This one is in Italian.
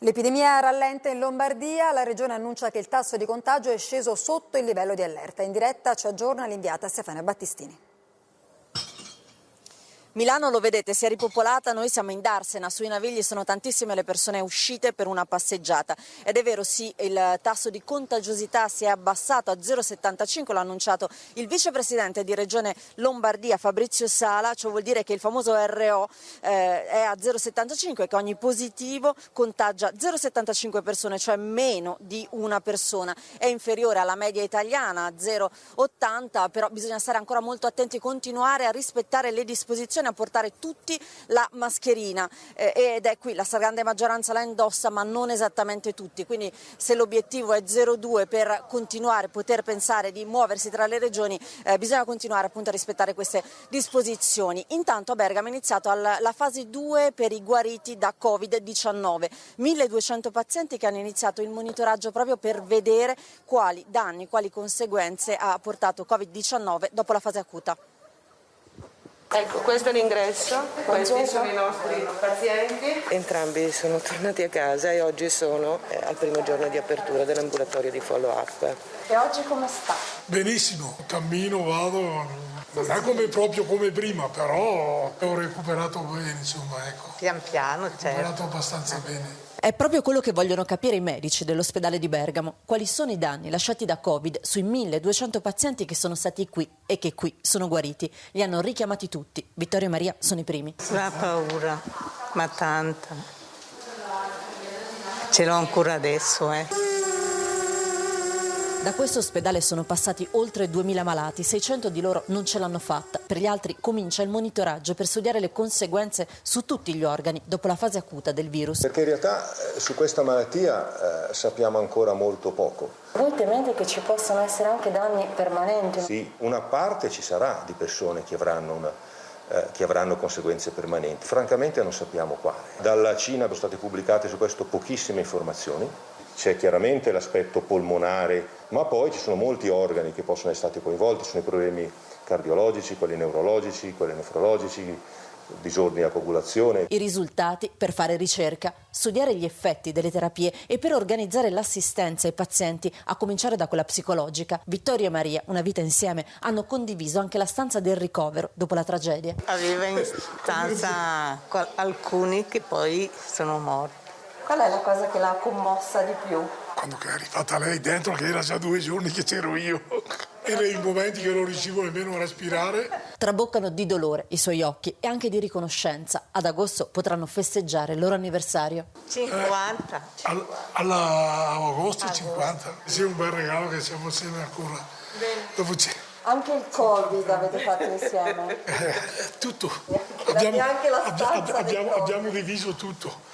L'epidemia rallenta in Lombardia, la regione annuncia che il tasso di contagio è sceso sotto il livello di allerta. In diretta ci aggiorna l'inviata Stefania Battistini. Milano, lo vedete, si è ripopolata, noi siamo in Darsena, sui Navigli sono tantissime le persone uscite per una passeggiata ed è vero, sì, il tasso di contagiosità si è abbassato a 0,75, l'ha annunciato il vicepresidente di Regione Lombardia Fabrizio Sala, ciò vuol dire che il famoso RO è a 0,75 e che ogni positivo contagia 0,75 persone, cioè meno di una persona, è inferiore alla media italiana, 0,80, però bisogna stare ancora molto attenti e continuare a rispettare le disposizioni, a portare tutti la mascherina ed è qui la stragrande maggioranza la indossa, ma non esattamente tutti, quindi se l'obiettivo è 0,2 per continuare, poter pensare di muoversi tra le regioni, bisogna continuare appunto a rispettare queste disposizioni. Intanto a Bergamo è iniziata la fase 2 per i guariti da Covid-19, 1200 pazienti che hanno iniziato il monitoraggio proprio per vedere quali danni, quali conseguenze ha portato Covid-19 dopo la fase acuta. Ecco, questo è l'ingresso, questi sono i nostri pazienti. Entrambi sono tornati a casa e oggi sono al primo giorno di apertura dell'ambulatorio di follow-up. E oggi come sta? Benissimo, cammino, vado, non è proprio come prima, però ho recuperato bene, insomma, ecco. Pian piano, Ho recuperato abbastanza bene. È proprio quello che vogliono capire i medici dell'ospedale di Bergamo. Quali sono i danni lasciati da Covid sui 1200 pazienti che sono stati qui e che qui sono guariti. Li hanno richiamati tutti. Vittorio e Maria sono i primi. La paura, ma tanta. Ce l'ho ancora adesso, Da questo ospedale sono passati oltre 2000 malati, 600 di loro non ce l'hanno fatta. Per gli altri comincia il monitoraggio per studiare le conseguenze su tutti gli organi dopo la fase acuta del virus. Perché in realtà su questa malattia sappiamo ancora molto poco. Voi temete che ci possano essere anche danni permanenti? Sì, una parte ci sarà di persone che avranno conseguenze permanenti. Francamente non sappiamo quale. Dalla Cina sono state pubblicate su questo pochissime informazioni. C'è chiaramente l'aspetto polmonare, ma poi ci sono molti organi che possono essere stati coinvolti, ci sono i problemi cardiologici, quelli neurologici, quelli nefrologici, disordini della coagulazione. I risultati per fare ricerca, studiare gli effetti delle terapie e per organizzare l'assistenza ai pazienti, a cominciare da quella psicologica. Vittorio e Maria, una vita insieme, hanno condiviso anche la stanza del ricovero dopo la tragedia. Aveva in stanza alcuni che poi sono morti. Qual è la cosa che l'ha commossa di più? Quando è arrivata lei dentro, che era già 2 giorni che c'ero io, e nei momenti che non riuscivo nemmeno a respirare. Traboccano di dolore i suoi occhi e anche di riconoscenza. Ad agosto potranno festeggiare il loro anniversario. 50. All'agosto 50. Sì, un bel regalo che siamo assieme ancora. Dopo c'è Anche il Covid avete fatto insieme? tutto. Anche la stanza Abbiamo diviso tutto.